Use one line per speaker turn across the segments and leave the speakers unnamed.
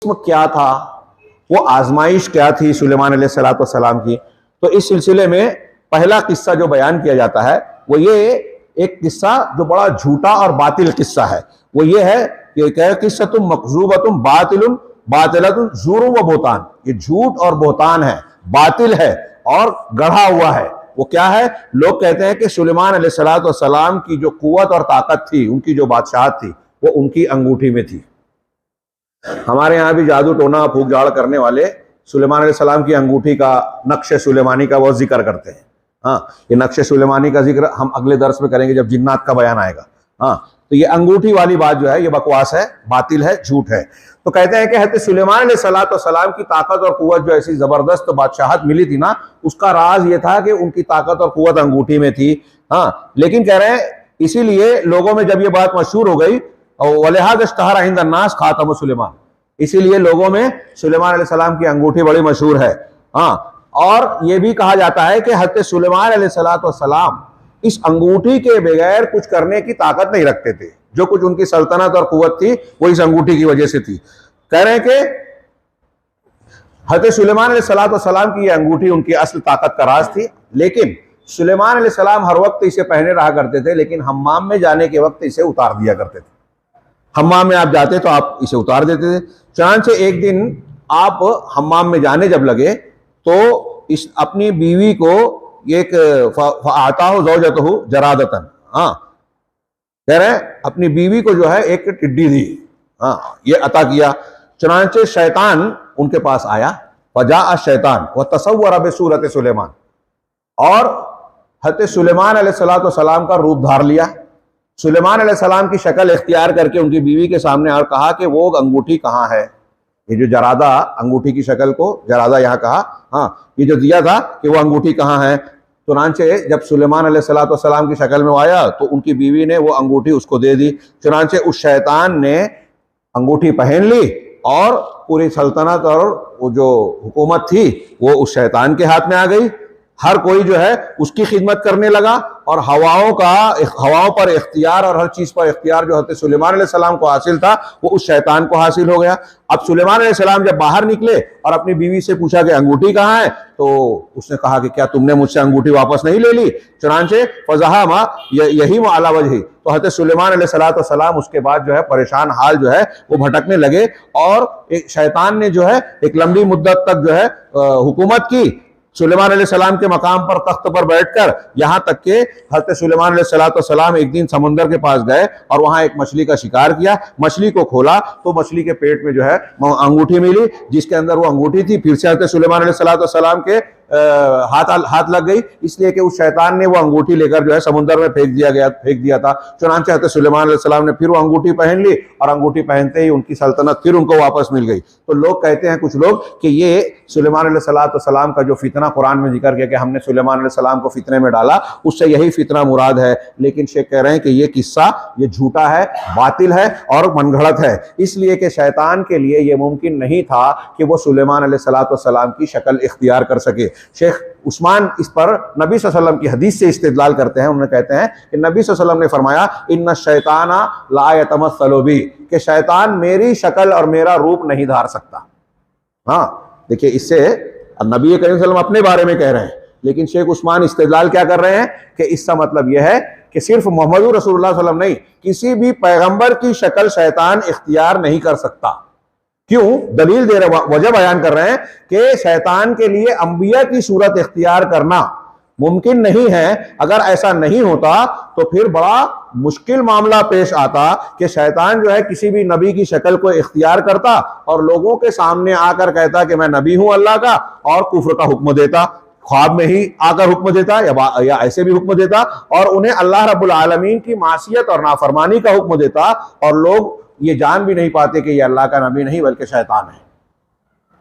क्या था, वो आजमाइश क्या थी सुलेमान अलैहिस्सलाम की। तो इस सिलसिले में पहला किस्सा जो बयान किया जाता है वो ये एक किस्सा जो बड़ा झूठा और बातिल किस्सा है। वो ये है कि क्या किस्सा तुम मकजूबतुम बातिलुन बातिलतुन ज़ुरुम व बोतान, ये झूठ और बोतान है, बातिल है और गढ़ा हुआ है। वो क्या है? लोग कहते हैं कि सुलेमान अलैहिस्सलाम की जो कुव्वत और ताकत थी, उनकी जो बादशाहत थी, वो उनकी अंगूठी में थी। हमारे यहाँ भी जादू टोना फूक झाड़ करने वाले सुलेमान अलैहिस्सलाम की अंगूठी का, नक्शे सुलेमानी का वो जिक्र करते हैं। हाँ, ये नक्शे सुलेमानी का जिक्र हम अगले दर्स में करेंगे जब जिन्नात का बयान आएगा। हाँ, तो ये अंगूठी वाली बात जो है ये बकवास है, बातिल है, झूठ है। तो कहते हैं कि हज़रत सुलेमान अलैहिस्सलाम की ताकत और कुव्वत जो ऐसी जबरदस्त बादशाहत मिली थी ना, उसका राज ये था कि उनकी ताकत और कुव्वत अंगूठी में थी। हाँ, लेकिन कह रहे हैं इसीलिए लोगों में जब ये बात मशहूर हो गई, वलिहाज़ इंद अन्नास खातम सुलेमान, इसीलिए लोगों में सुलेमान अलैहिस्सलाम की अंगूठी बड़ी मशहूर है। हाँ, और ये भी कहा जाता है कि हज़रत सुलेमान अलैहिस्सलाम इस अंगूठी के बगैर कुछ करने की ताकत नहीं रखते थे। जो कुछ उनकी सल्तनत और कुव्वत थी वो इस अंगूठी की वजह से थी। कह रहे हैं कि हज़रत सुलेमान अलैहिस्सलाम की ये अंगूठी उनकी असल ताकत का राज थी। लेकिन सुलेमान अलैहिस्सलाम हर वक्त इसे पहने रहा करते थे, लेकिन हम्माम में जाने के वक्त इसे उतार दिया करते थे। हम्माम में आप जाते तो आप इसे उतार देते थे। चांद से एक दिन आप हम्माम में जाने जब लगे तो इस अपनी बीवी को एक आता हो ज़ौजतहु जरादतन, हाँ, कह रहे हैं अपनी बीवी को जो है एक टिड्डी दी, हाँ, ये अता किया। चुनांचे शैतान उनके पास आया, वजा शैतान व तसव्वरा बिसूरत सुलेमान, और हज़रत सुलेमान अलैहिस्सलाम का रूप धार लिया। सुलेमान अलैहिस्सलाम की शक्ल इख्तियार करके उनकी बीवी के सामने और कहा कि वो अंगूठी कहाँ है। ये जो जरादा, अंगूठी की शक्ल को जरादा यहाँ कहा, हाँ, ये जो दिया था कि वो अंगूठी कहाँ है। चुनांचे जब सुलेमान अलैहिस्सलाम की शक्ल में आया तो उनकी बीवी ने वो अंगूठी उसको दे दी। चुनांचे उस शैतान ने अंगूठी पहन ली और पूरी सल्तनत और वो जो हुकूमत थी वो उस शैतान के हाथ में आ गई। हर कोई जो है उसकी खिदमत करने लगा और हवाओं पर इख्तियार और हर चीज पर इख्तियार जो हज़रत सुलेमान अलैहिस्सलाम को हासिल था वो उस शैतान को हासिल हो गया। अब सुलेमान अलैहिस्सलाम जब बाहर निकले और अपनी बीवी से पूछा कि अंगूठी कहाँ है, तो उसने कहा कि क्या तुमने मुझसे अंगूठी वापस नहीं ले ली। चुनांचे फज़हा मा यही अला वजही, तो हज़रत सुलेमान अलैहिस्सलाम उसके बाद जो है परेशान हाल जो है वो भटकने लगे और एक शैतान ने जो है एक लंबी मुद्दत तक जो है हुकूमत की। सुलेमान अलैहिस्सलाम के मकाम पर तख्त पर बैठकर, यहां तक के हज़रत सुलेमान अलैहिस्सलाम एक दिन समुंदर के पास गए और वहां एक मछली का शिकार किया। मछली को खोला तो मछली के पेट में जो है अंगूठी मिली, जिसके अंदर वो अंगूठी थी। फिर से हज़रत सुलेमान अलैहिस्सलाम के हाथ लग गई, इसलिए कि उस शैतान ने वो अंगूठी लेकर जो है समुंदर में फेंक दिया था। चुनांचे हज़रत सुलेमान अलैहिस्सलाम ने फिर वो अंगूठी पहन ली और अंगूठी पहनते ही उनकी सल्तनत फिर उनको वापस मिल गई। तो लोग कहते हैं, कुछ लोग, कि ये सुलेमान अलैहिस्सलाम का जो फितना कुरान में जिक्र किया कि हमने सुलेमान अलैहिस्सलाम को फितने में डाला, उससे यही फितना मुराद है। लेकिन शेख कह रहे हैं कि ये किस्सा ये झूठा है, बातिल है और मनगढ़ंत है, इसलिए कि शैतान के लिए ये मुमकिन नहीं था कि वो सुलेमान अलैहिस्सलाम की शक्ल इख्तियार कर सके। शेख उस्मान इस पर नबी सल्लल्लाहु अलैहि वसल्लम की हदीस से इस्तेदलाल करते हैं। उन्हें कहते हैं कि नबी सल्लल्लाहु अलैहि वसल्लम ने फरमाया, इन्ना शैताना ला यतमस्सलु बी, कि शैतान मेरी शक्ल और मेरा रूप नहीं धार सकता। हाँ, देखिए, इससे नबी करीम सल्लल्लाहु अलैहि वसल्लम अपने बारे में कह रहे हैं, लेकिन शेख उस्मान इस्तेदलाल क्या कर रहे हैं कि इसका मतलब यह है कि सिर्फ मोहम्मद रसूलुल्लाह सल्लल्लाहु अलैहि वसल्लम नहीं, किसी भी पैगंबर की शक्ल शैतान इख्तियार नहीं कर सकता। क्यों? दलील दे रहे, वजह बयान कर रहे हैं कि शैतान के लिए अंबिया की सूरत इख्तियार करना मुमकिन नहीं है। अगर ऐसा नहीं होता तो फिर बड़ा मुश्किल मामला पेश आता कि शैतान जो है किसी भी नबी की शक्ल को इख्तियार करता और लोगों के सामने आकर कहता कि मैं नबी हूं अल्लाह का, और कुफ्र का हुक्म देता, ख्वाब में ही आकर हुक्म देता या ऐसे भी हुक्म देता, और उन्हें अल्लाह रब्बुल आलमीन की मासियत और नाफरमानी का हुक्म देता, और लोग ये जान भी नहीं पाते कि ये अल्लाह का नबी नहीं बल्कि शैतान है।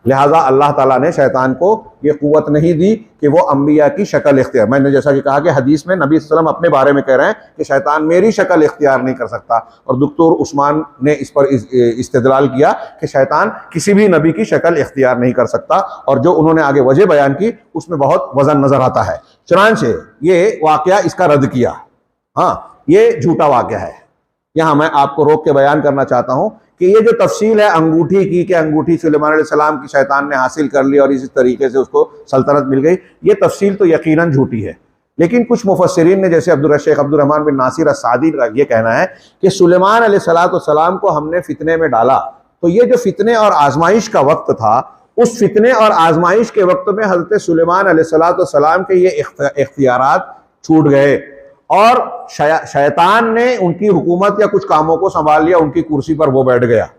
लिहाजा अल्लाह ताला ने शैतान को ये कुव्वत नहीं दी कि वो अंबिया की शक्ल इख्तियार, मैंने जैसा कि कहा कि हदीस में नबी सल्लल्लाहु अलैहि वसल्लम अपने बारे में कह रहे हैं कि शैतान मेरी शक्ल इख्तियार नहीं कर सकता, और दुक्तोर उस्मान ने इस पर इस्तेदलाल किया कि शैतान किसी भी नबी की शक्ल इख्तियार नहीं कर सकता, और जो उन्होंने आगे वजह बयान की उसमें बहुत वजन नजर आता है। चुनांचे ये वाकया इसका रद्द किया। हाँ, ये झूठा वाकया है। यहाँ मैं आपको रोक के बयान करना चाहता हूँ कि ये जो तफसील है अंगूठी की, कि अंगूठी सुलेमान अलैहिस्सलाम की शैतान ने हासिल कर ली और इसी तरीके से उसको सल्तनत मिल गई, ये तफसील तो यकीनन झूठी है। लेकिन कुछ मुफस्सिरीन ने, जैसे शेख अब्दुर्रहमान बिन नासिर अस्सादी का ये कहना है कि सुलेमान अलैहिस्सलाम को हमने फितने में डाला, तो ये जो फितने और आजमाइश का वक्त था, उस फितने और आजमाइश के वक्त में हज़रत सुलेमान अलैहिस्सलाम के ये इख्तियारात छूट गए और शैतान ने उनकी हुकूमत या कुछ कामों को संभाल लिया, उनकी कुर्सी पर वो बैठ गया।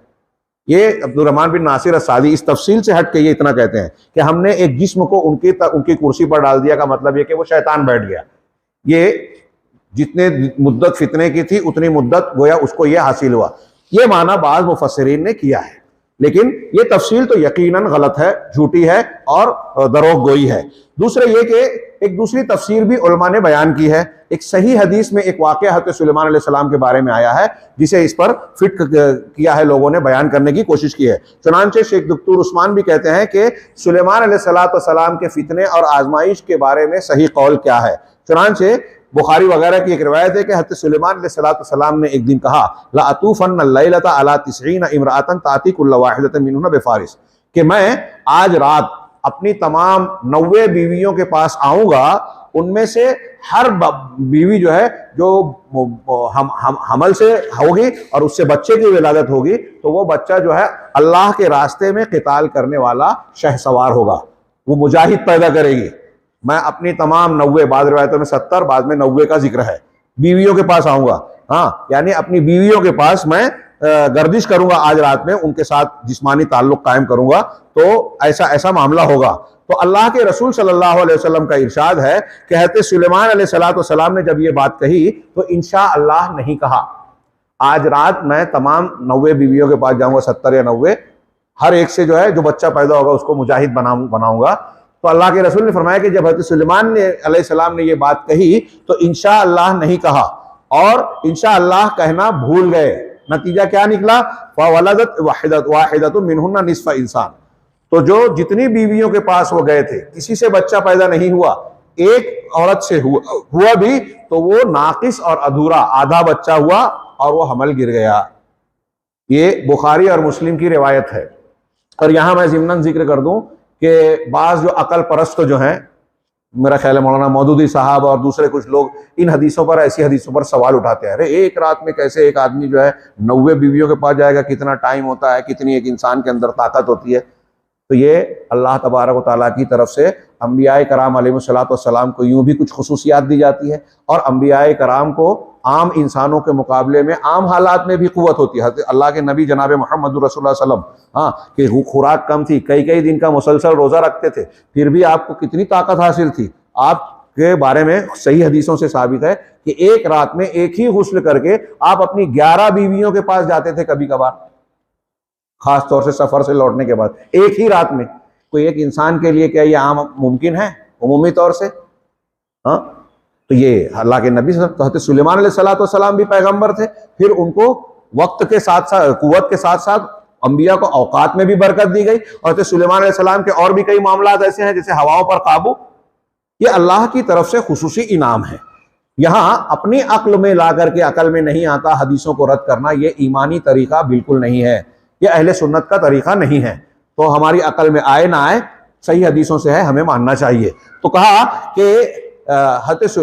ये अब्दुर्रहमान बिन नासिर अस्सादी इस तफसील से हट के ये इतना कहते हैं कि हमने एक जिस्म को उनकी कुर्सी पर डाल दिया, का मतलब ये कि वो शैतान बैठ गया। ये जितने मुद्दत फितने की थी उतनी मुद्दत गोया उसको ये हासिल हुआ। ये माना बाज़ मुफस्सिरीन ने किया है, लेकिन ये तफसील तो यकीनन गलत है, झूठी है और दरोग गोई है। दूसरे ये कि एक दूसरी तफसीर भी उलमा ने बयान की है। एक सही हदीस में एक वाक़या हज़रत सुलेमान अलैहिस्सलाम के बारे में आया है, जिसे इस पर फिट किया है, लोगों ने बयान करने की कोशिश की है। चुनांचे शेख दुक्तूर उस्मान भी कहते हैं कि सुलेमान अलैहिस्सलाम के फितने और आजमाइश के बारे में सही कौल क्या है। चुनांचे बुखारी वगैरह की एक रिवायत है कि हज़रत सुलेमान अलैहिस्सलाम ने एक दिन कहा, ला अतूफ़न्न लैलता अला 90 इम्राअतन ताती कुल्ल वाहिदतन मिनहुन्ना बिफारिस, कि मैं आज रात अपनी तमाम 90 बीवियों के पास आऊँगा, उनमें से हर बीवी जो है जो हमल से होगी और उससे बच्चे की विलादत होगी, तो वो बच्चा जो है अल्लाह के रास्ते में क़िताल करने वाला शहसवार होगा, वो मुजाहिद पैदा करेगी। मैं अपनी तमाम 90, बाद रिवायतों में 70, बाद में 90 का जिक्र है, बीवियों के पास आऊँगा। हाँ, यानी अपनी बीवियों के पास मैं गर्दिश करूँगा आज रात में, उनके साथ जिस्मानी ताल्लुक़ कायम करूँगा, तो ऐसा मामला होगा। तो अल्लाह के रसूल सल्लल्लाहु अलैहि वसल्लम का इरशाद है कि हज़रत सुलेमान अलैहिस्सलाम ने जब ये बात कही तो इंशाअल्लाह नहीं कहा। आज रात मैं तमाम 90 बीवियों के पास जाऊँगा, 70 या 90, हर एक से जो है जो बच्चा पैदा होगा उसको मुजाहिद बनाऊँगा। तो अल्लाह के रसूल ने फरमाया कि जब हज़रत सुलेमान अलैहिस्सलाम ने ये बात कही तो इंशाअल्लाह नहीं कहा और इंशाअल्लाह कहना भूल गए। नतीजा क्या निकला? फ़वलदत वाहिदतुन मिनहुन्ना निस्फ़ इंसान। तो जो जितनी बीवियों के पास वो गए थे, किसी से बच्चा पैदा नहीं हुआ, एक औरत से हुआ भी तो वो नाकिस और अधूरा, आधा बच्चा हुआ और वो हमल गिर गया। ये बुखारी और मुस्लिम की रिवायत है। और यहाँ मैं ज़िम्नन जिक्र कर दूं कि बाज़ जो अकल परस्त जो हैं, मेरा ख्याल है मौलाना मौदूदी साहब और दूसरे कुछ लोग, इन हदीसों पर, ऐसी हदीसों पर सवाल उठाते हैं। अरे एक रात में कैसे एक आदमी जो है 90 बीवियों के पास जाएगा, कितना टाइम होता है, कितनी एक इंसान के अंदर ताकत होती है। तो ये अल्लाह तबारक व तआला की तरफ से अंबियाए कराम अलैहिस्सलाम को यूँ भी कुछ खुसूसियात दी जाती है और अंबियाए कराम को आम इंसानों के मुकाबले में आम हालात में भी क़ुव्वत होती है। अल्लाह के नबी जनाब मोहम्मद रसूलुल्लाह सल्लल्लाहु अलैहि वसल्लम, हाँ, कि खुराक कम थी, कई दिन का मुसलसल रोज़ा रखते थे, फिर भी आपको कितनी ताकत हासिल थी। आपके बारे में सही हदीसों से साबित है कि एक रात में एक ही गुस्ल करके आप अपनी 11 बीवियों के पास जाते थे कभी कभार, खास तौर से सफर से लौटने के बाद, एक ही रात में। कोई एक इंसान के लिए क्या ये आम मुमकिन है उमूमी तौर से? हाँ, तो ये अल्लाह के नबी हज़रत सुलेमान अलैहिस्सलाम भी पैगंबर थे, फिर उनको वक्त के साथ साथ, कुव्वत के साथ साथ अंबिया को औकात में भी बरकत दी गई। और हज़रत सुलेमान अलैहिस्सलाम के और भी कई मामलात ऐसे हैं, जैसे हवाओं पर काबू, ये अल्लाह की तरफ से खुसूसी इनाम है। यहाँ अपनी अक्ल में ला करके, अकल में नहीं आता हदीसों को रद्द करना, ये ईमानी तरीका बिल्कुल नहीं है, ये अहले सुन्नत का तरीका नहीं है। तो हमारी अकल में आए ना आए, सही हदीसों से है, हमें मानना चाहिए। तो कहा कि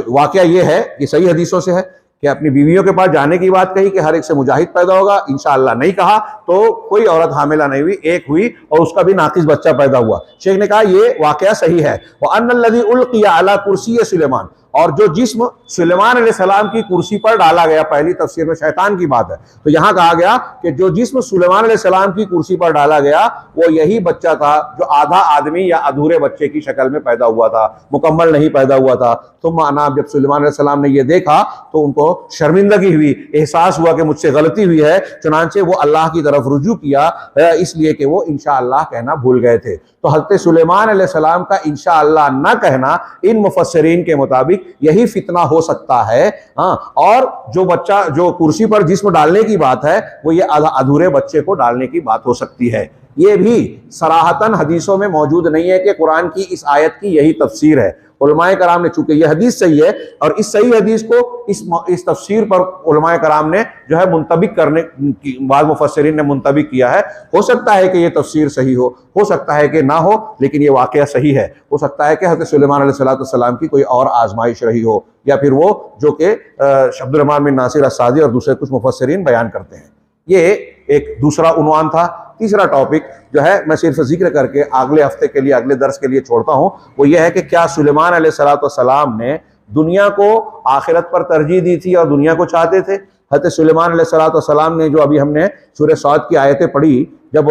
वाकया ये है कि सही हदीसों से है कि अपनी बीवियों के पास जाने की बात कही कि हर एक से मुजाहिद पैदा होगा, इंशाअल्लाह नहीं कहा तो कोई औरत हामिला नहीं हुई, एक हुई और उसका भी नाकिस बच्चा पैदा हुआ। शेख ने कहा ये वाकया सही है। वह अन्नल्लज़ी उल्क़िया अला कुर्सी सुलेमान, और जो जिस्म सुलेमान अलैहिस्सलाम की कुर्सी पर डाला गया, पहली तफसीर में शैतान की बात है, तो यहाँ कहा गया कि जो जिस्म सुलेमान अलैहिस्सलाम की कुर्सी पर डाला गया वो यही बच्चा था जो आधा आदमी या अधूरे बच्चे की शक्ल में पैदा हुआ था, मुकम्मल नहीं पैदा हुआ था। तो माना जब सुलेमान अलैहिस्सलाम ने ये देखा तो उनको शर्मिंदगी हुई, एहसास हुआ कि मुझसे गलती हुई है, चुनांचे वो अल्लाह की तरफ रुजू किया, इसलिए कि वो इंशाअल्लाह कहना भूल गए थे। तो हज़रत सुलेमान अलैहिस्सलाम का इंशाअल्लाह न कहना इन मुफस्सिरीन के मुताबिक यही फितना हो सकता है। हाँ, और जो बच्चा, जो कुर्सी पर जिस्म डालने की बात है, वो ये अधूरे बच्चे को डालने की बात हो सकती है। ये भी सराहतन हदीसों में मौजूद नहीं है कि कुरान की इस आयत की यही तफसीर है। उलमाए कराम ने, चूंकि ये हदीस सही है और इस सही हदीस को इस तफसीर पर उलमाए कराम ने जो है मुंतबिक करने की, बाद मुफस्सिरीन ने मुंतबिक किया है। हो सकता है कि ये तफसीर सही हो सकता है कि ना हो, लेकिन ये वाकया सही है। हो सकता है कि हज़रत सुलेमान अलैहिस्सलाम की कोई और आजमाइश रही हो, या फिर वो जो कि अब्दुर्रहमान बिन नासिर अस्सादी और दूसरे कुछ मुफस्सिरीन बयान करते हैं। ये एक दूसरा उन्वान था। तीसरा टॉपिक जो है मैं सिर्फ जिक्र करके अगले हफ्ते के लिए, अगले दर्स के लिए छोड़ता हूं, वो ये है कि क्या सुलेमान अलैहिस्सलाम ने दुनिया को आखिरत पर तरजीह दी थी और दुनिया को चाहते थे? हज़रत सुलेमान अलैहिस्सलाम ने, जो अभी हमने सूरह सौद की आयतें पढ़ी, जब